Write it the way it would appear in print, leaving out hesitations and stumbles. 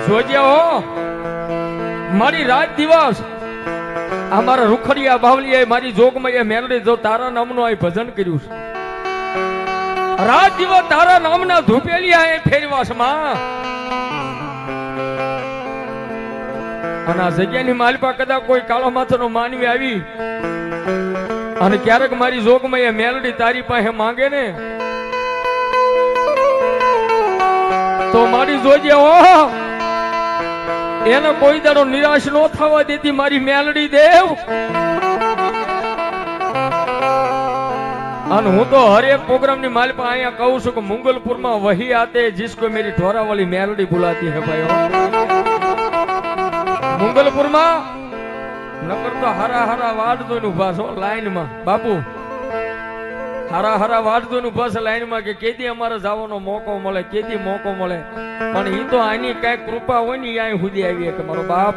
જોજે હો મારી રાત દિવસ અમારા રૂખડિયા બાવલીએ મારી જોગમાં એ મેલડી જો તારા નામનું આ ભજન કર્યું છે. રાત દિવસ તારા નામના ધૂપેલિયા એ ફેરવાસ માં અને આ જગ્યાની માલપા કદાચ કોઈ કાળો માથાનો માનવી આવી અને ક્યારેક મારી જોગમાં એ મેલડી તારી પાસે માંગે ને તો મારી જોજે હો એને કોઈ દાડો નિરાશ ન થવા દેતી મારી મેલડી દેવ. અને હું તો હરેક પ્રોગ્રામ ની માલ પર અહીંયા કહું છું કે મુંગલપુરમાં વહી આતે जिसको मेरी ढोरा वाली मेलडी बुलाती है भाई. મુંગલપુરમાં નકર તો હરા હરા વાડ જોઈને ઉભા છો લાઈન માં બાપુ, હરા હરા વાડ જોઈને ઉભા છે લાઈન માં કે કેદી અમારે જવાનો મોકો મળે, કેદી મોકો મળે. પણ ઈ તો આની કઈ કૃપા હોય ને અહીં સુધી આવી કે મારો બાપ